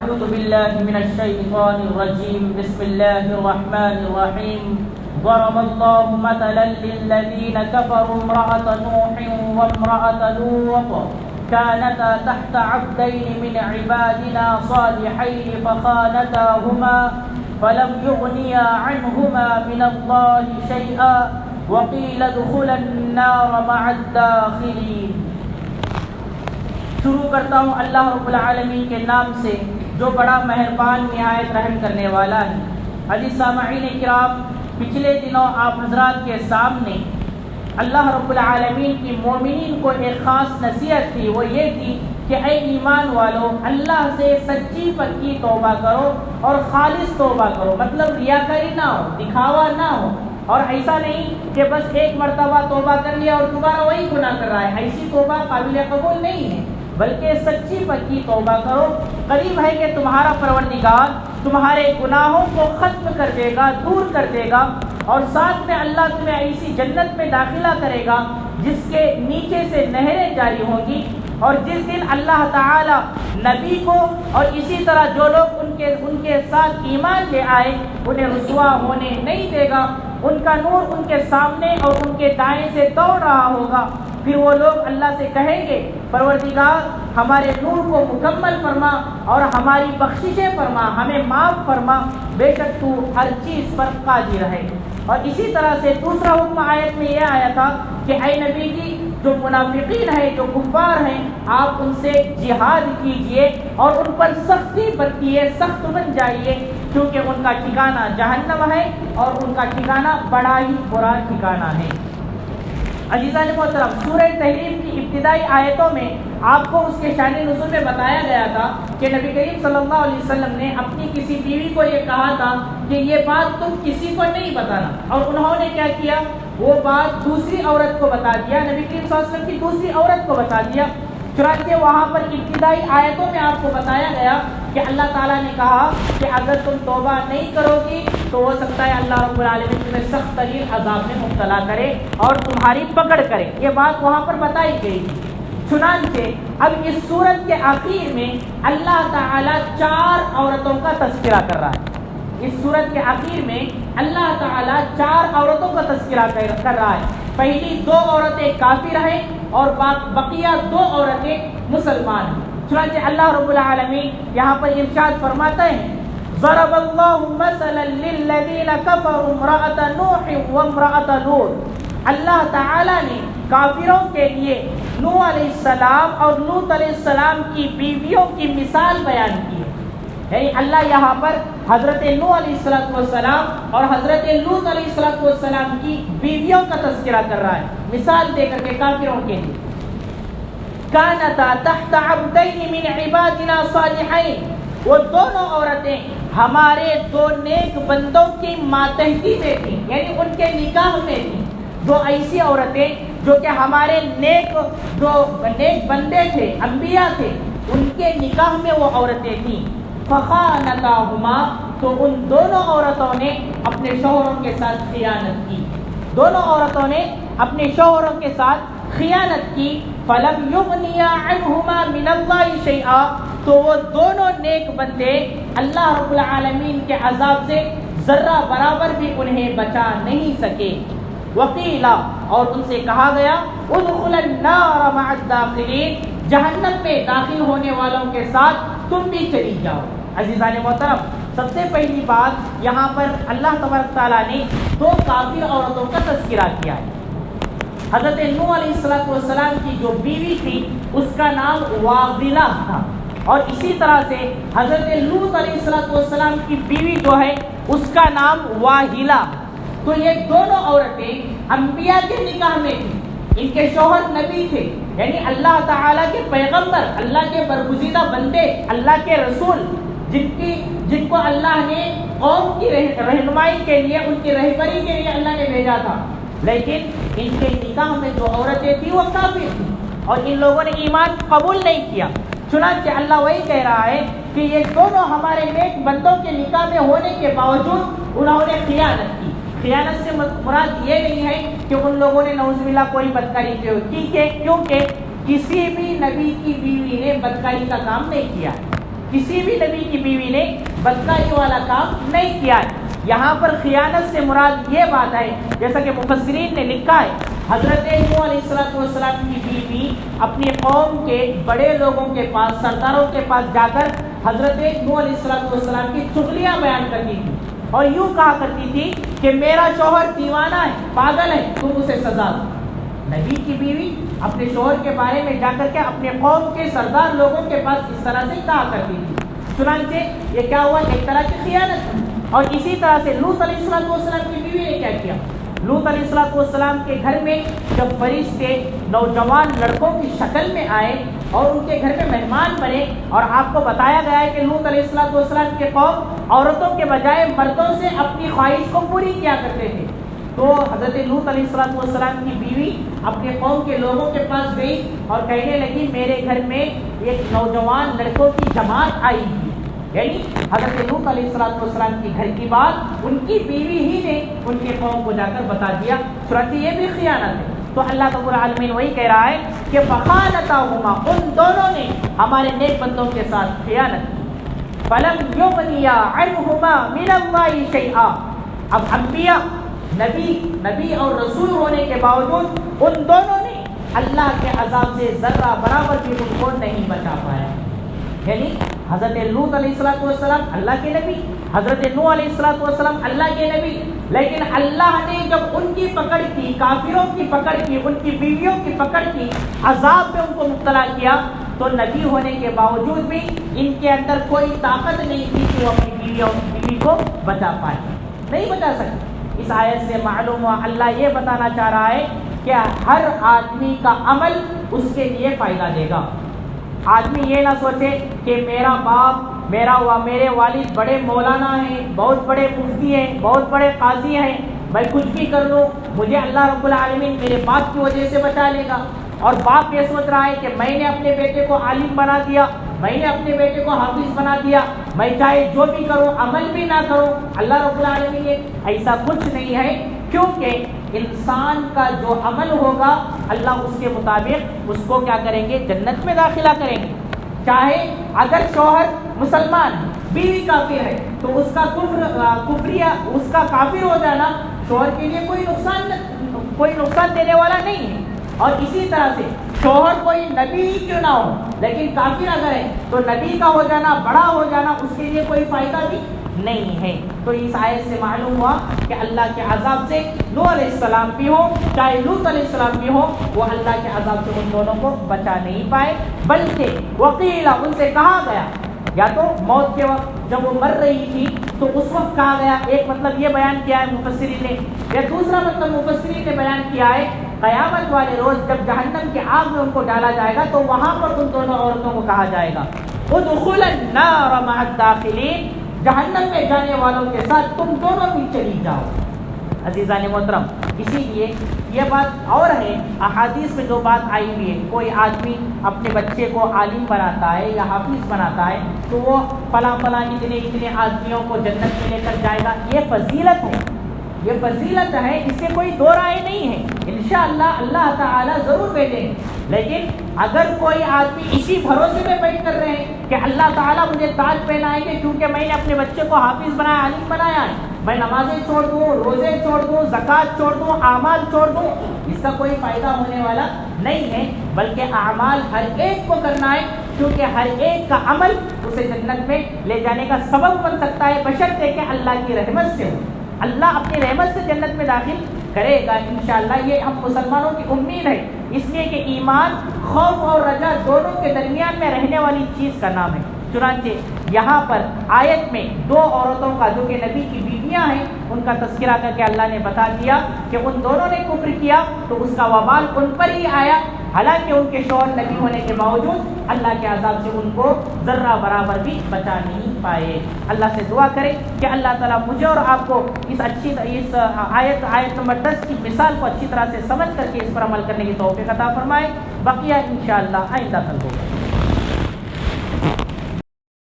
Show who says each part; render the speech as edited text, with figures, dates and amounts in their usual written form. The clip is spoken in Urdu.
Speaker 1: أعوذ بالله من الشيطان الرجيم بسم الله الرحمن الرحيم ضرب الله مثلا للذين كفروا امرأة نوح وامرأة لوط كانتا تحت عبدين من عبادنا صالحين فخانتاهما فلم يغنيا عنهما من الله شيئا وقيل ادخلا النار مع الداخلين۔ شروع کرتا ہوں اللہ رب العالمین کے نام سے جو بڑا مہربان نہایت رحم کرنے والا ہے۔ عزیز سامعین کرام، پچھلے دنوں آپ حضرات کے سامنے اللہ رب العالمین کی مومنین کو ایک خاص نصیحت تھی، وہ یہ تھی کہ اے ایمان والو، اللہ سے سچی پکی توبہ کرو اور خالص توبہ کرو، مطلب ریاکاری نہ ہو، دکھاوا نہ ہو، اور ایسا نہیں کہ بس ایک مرتبہ توبہ کر لیا اور دوبارہ وہی گناہ کر رہا ہے، ایسی توبہ قابل قبول نہیں ہے، بلکہ سچی پکی توبہ کرو۔ قریب ہے کہ تمہارا پروردگار تمہارے گناہوں کو ختم کر دے گا، دور کر دے گا، اور ساتھ میں اللہ تمہیں ایسی جنت میں داخلہ کرے گا جس کے نیچے سے نہریں جاری ہوں گی، اور جس دن اللہ تعالی نبی کو اور اسی طرح جو لوگ ان کے ساتھ ایمان لے آئے انہیں رسوا ہونے نہیں دے گا، ان کا نور ان کے سامنے اور ان کے دائیں سے دوڑ رہا ہوگا۔ پھر وہ لوگ اللہ سے کہیں گے پروردگار ہمارے نور کو مکمل فرما اور ہماری بخششیں فرما، ہمیں معاف فرما، بے شک تو ہر چیز پر قادر ہے۔ اور اسی طرح سے دوسرا حکم آیت میں یہ آیا تھا کہ اے نبی جی، جو منافقین ہیں، جو کفار ہیں، آپ ان سے جہاد کیجئے اور ان پر سختی برتیے، سخت بن جائیے، کیونکہ ان کا ٹھکانہ جہنم ہے اور ان کا ٹھکانہ بڑا ہی برا ٹھکانہ ہے۔ عزیزان محترم، سورہ تحریم کی ابتدائی آیتوں میں آپ کو اس کے شان نزول میں بتایا گیا تھا کہ نبی کریم صلی اللہ علیہ وسلم نے اپنی کسی بیوی کو یہ کہا تھا کہ یہ بات تم کسی کو نہیں بتانا، اور انہوں نے کیا کیا، وہ بات دوسری عورت کو بتا دیا، نبی کریم صلی اللہ علیہ وسلم کی دوسری عورت کو بتا دیا۔ چنانچہ وہاں پر ابتدائی آیتوں میں آپ کو بتایا گیا کہ اللہ تعالیٰ نے کہا کہ اگر تم توبہ نہیں کرو گی تو ہو سکتا ہے اللہ رب العالمین تمہیں سخت ترین عذاب میں مبتلا کرے اور تمہاری پکڑ کرے، یہ بات وہاں پر بتائی گئی تھی۔ چنانچہ اب اس سورت کے آخر میں اللہ تعالیٰ 4 عورتوں کا تذکرہ کر رہا ہے۔ اس سورت کے آخر میں اللہ تعالیٰ 4 عورتوں کا تذکرہ کر رہا ہے۔ پہلی 2 عورتیں کافر ہیں اور بقیہ 2 عورتیں مسلمان ہیں۔ چنانچہ اللہ رب العالمین یہاں پر ارشاد فرماتے ہیں ضرب اللہ مثلا للذین کفروا امرأة نوح وامرأة لوط۔ اللہ تعالیٰ نے کافروں کے لیے نوح علیہ السلام اور لوط علیہ السلام کی بیویوں کی مثال بیان کی ہے، یعنی اللہ یہاں پر حضرت نوح علیہ السلام اور حضرت لوط علیہ السلام کی بیویوں کا تذکرہ کر رہا ہے، مثال دے کر کے کافروں کے لیے۔ کانتا تحت عبدین من عبادنا صالحین، وہ دونوں عورتیں ہمارے 2 نیک بندوں کی ماتحتی میں تھیں، یعنی ان کے نکاح میں تھیں۔ 2 ایسی عورتیں جو کہ ہمارے نیک بندے تھے، انبیاء تھے، ان کے نکاح میں وہ عورتیں تھیں۔ فخانتاہما، تو ان دونوں عورتوں نے اپنے شوہروں کے ساتھ خیانت کی، دونوں عورتوں نے اپنے شوہروں کے ساتھ خیانت کی۔ فلم یغنیا عنہما من اللہ شیئا، تو وہ دونوں نیک بندے اللہ رب العالمین کے عذاب سے ذرہ برابر بھی انہیں بچا نہیں سکے۔ وقیلا، اور ان سے کہا گیا ادخل النار مع الداخلین، جہنم میں داخل ہونے والوں کے ساتھ تم بھی چلی جاؤ۔ عزیزان محترم، سب سے پہلی بات یہاں پر اللہ تبارک تعالیٰ نے 2 کافر عورتوں کا تذکرہ کیا ہے۔ حضرت نوح علیہ السلام کی جو بیوی تھی اس کا نام واضلہ تھا، اور اسی طرح سے حضرت لوط علیہ السلام کی بیوی جو ہے اس کا نام واہلہ۔ تو یہ دونوں عورتیں انبیاء کے نکاح میں تھیں، ان کے شوہر نبی تھے، یعنی اللہ تعالیٰ کے پیغمبر، اللہ کے برگزیدہ بندے، اللہ کے رسول، جن کو اللہ نے قوم کی رہنمائی کے لیے، ان کی رہبری کے لیے اللہ نے بھیجا تھا، لیکن ان کے نکاح میں جو عورتیں تھیں وہ کافر تھیں اور ان لوگوں نے ایمان قبول نہیں کیا۔ چنانچہ اللہ وہی کہہ رہا ہے کہ یہ دونوں ہمارے نیک بندوں کے نکاح میں ہونے کے باوجود انہوں نے خیانت کی۔ خیانت سے مراد یہ نہیں ہے کہ ان لوگوں نے نعوذ باللہ کوئی بدکاری کی، کیونکہ کسی بھی نبی کی بیوی نے بدکاری کا کام نہیں کیا، کسی بھی نبی کی بیوی نے بدکاری والا کام نہیں کیا ہے۔ یہاں پر خیانت سے مراد یہ بات ہے، جیسا کہ مفسرین نے لکھا ہے، حضرت نوح علیہ السلام کی بیوی اپنی قوم کے بڑے لوگوں کے پاس، سرداروں کے پاس جا کر حضرت نوح علیہ السلام کی چغلیاں بیان کرتی تھی اور یوں کہا کرتی تھی کہ میرا شوہر دیوانہ ہے، پاگل ہے، تم اسے سزا دو۔ نبی کی بیوی اپنے شوہر کے بارے میں جا کر کے اپنے قوم کے سردار لوگوں کے پاس اس طرح سے کہا کرتی تھی۔ چنانچہ یہ کیا ہوا؟ ایک طرح کی خیانت۔ اور اسی طرح سے لوط علیہ السلام کی بیوی نے کیا کیا؟ لوط علیہ السلام کے گھر میں جب فرشتے نوجوان لڑکوں کی شکل میں آئے اور ان کے گھر میں مہمان بنے، اور آپ کو بتایا گیا ہے کہ لوط علیہ السلام کے قوم عورتوں کے بجائے مردوں سے اپنی خواہش کو پوری کیا کرتے تھے، تو حضرت لوط علیہ السلام کی بیوی اپنے قوم کے لوگوں کے پاس گئی اور کہنے لگی میرے گھر میں ایک نوجوان لڑکوں کی جماعت آئی تھی، یعنی حضرت لوط علیہ السلام کی گھر کی بات ان کی بیوی ہی نے ان کے قوم کو جا کر بتا دیا۔ چنانچہ یہ بھی خیانت ہے۔ تو اللہ رب العالمین وہی کہہ رہا ہے کہ فخانتاہما، ان دونوں نے ہمارے نیک بندوں کے ساتھ خیانت کی۔ فلم یغنیا عنہما من اللہ شیئا، اب انبیاء نبی اور رسول ہونے کے باوجود ان دونوں نے اللہ کے عذاب سے ذرہ برابر بھی ان کو نہیں بچا پایا۔ یعنی حضرت لوط علیہ السلام اللہ کے نبی، حضرت نوح علیہ السلام اللہ کے نبی، لیکن اللہ نے جب ان کی پکڑ کی، کافروں کی پکڑ کی، ان کی بیویوں کی پکڑ کی، عذاب میں ان کو مبتلا کیا، تو نبی ہونے کے باوجود بھی ان کے اندر کوئی طاقت نہیں تھی کہ وہ اپنی بیوی کو بچا پائے، نہیں بچا سکے۔ اس آیت سے معلوم ہوا اللہ یہ بتانا چاہ رہا ہے کہ ہر آدمی کا عمل اس کے لیے فائدہ دے گا۔ آدمی یہ نہ سوچے کہ میرا باپ، میرے والد بڑے مولانا ہیں، بہت بڑے مفتی ہیں، بہت بڑے قاضی ہیں، میں کچھ بھی کر لوں مجھے اللہ رب العالمین میرے باپ کی وجہ سے بچا لے گا۔ اور باپ یہ سوچ رہا ہے کہ میں نے اپنے بیٹے کو عالم بنا دیا، میں نے اپنے بیٹے کو حافظ بنا دیا، میں چاہے جو بھی کروں عمل بھی نہ کروں اللہ رب العالمین نے، ایسا کچھ نہیں ہے، کیونکہ انسان کا جو عمل ہوگا اللہ اس کے مطابق اس کو کیا کریں گے؟ جنت میں داخلہ کریں گے۔ چاہے اگر شوہر مسلمان بیوی کافر ہے تو اس کا اس کا کافر ہو جانا شوہر کے لیے کوئی نقصان دینے والا نہیں ہے۔ اور اسی طرح سے شوہر کوئی نبی ہی کیوں نہ ہو لیکن کافر اگر ہے تو نبی کا ہو جانا، بڑا ہو جانا اس کے لیے کوئی فائدہ بھی نہیں ہے۔ تو اس آیت سے معلوم ہوا کہ اللہ کے عذاب سے نوح علیہ السلام بھی ہو چاہے لوط علیہ السلام بھی ہو، وہ اللہ کے عذاب سے ان دونوں کو بچا نہیں پائے، بلکہ وقیل، ان سے کہا گیا، یا تو موت کے وقت جب وہ مر رہی تھی تو اس وقت کہا گیا، ایک مطلب یہ بیان کیا ہے مفسرین نے، یا دوسرا مطلب مفسرین نے بیان کیا ہے قیامت والے روز جب جہنم کے آگ میں ان کو ڈالا جائے گا تو وہاں پر ان دونوں عورتوں کو کہا جائے گا ادخلوا النار مع الداخلین، جہنم میں جانے والوں کے ساتھ تم دونوں بھی چلی جاؤ۔ عزیزان محترم، اسی لیے یہ بات اور ہے، احادیث میں جو بات آئی ہوئی ہے، کوئی آدمی اپنے بچے کو عالم بناتا ہے یا حافظ بناتا ہے تو وہ فلاں اتنے آدمیوں کو جنت میں لے کر جائے گا، یہ فضیلت ہے، یہ فضیلت ہے، اس سے کوئی دو رائے نہیں ہے، انشاءاللہ اللہ تعالیٰ ضرور بھیجیں گے۔ لیکن اگر کوئی آدمی اسی بھروسے میں بیٹھ کر رہے ہیں کہ اللہ تعالیٰ مجھے تاج پہنائیں گے کیونکہ میں نے اپنے بچے کو حافظ بنایا، عالم بنایا ہے، میں نمازیں چھوڑ دوں، روزے چھوڑ دوں، زکوٰۃ چھوڑ دوں، اعمال چھوڑ دوں، اس کا کوئی فائدہ ہونے والا نہیں ہے، بلکہ اعمال ہر ایک کو کرنا ہے، کیونکہ ہر ایک کا عمل اسے جنت میں لے جانے کا سبب بن سکتا ہے، بشرطے کہ اللہ کی رحمت سے ہو۔ اللہ اپنی رحمت سے جنت میں داخل کرے گا انشاءاللہ، یہ ہم مسلمانوں کی امید ہے، اس لیے کہ ایمان خوف اور رجا دونوں کے درمیان میں رہنے والی چیز کا نام ہے۔ چنانچہ یہاں پر آیت میں دو عورتوں کا جو کہ نبی کی بیویاں ہیں ان کا تذکرہ کر کے اللہ نے بتا دیا کہ ان دونوں نے کفر کیا تو اس کا وبال ان پر ہی آیا، حالانکہ ان کے شوہر نبی ہونے کے باوجود اللہ کے عذاب سے ان کو ذرہ برابر بھی بچا نہیں پائے۔ اللہ سے دعا کریں کہ اللہ تعالیٰ مجھے اور آپ کو اس آیت نمبر 10 کی مثال کو اچھی طرح سے سمجھ کر کے اس پر عمل کرنے کی توفیق عطا فرمائے۔ بقیہ انشاءاللہ آئندہ کل ہوگا۔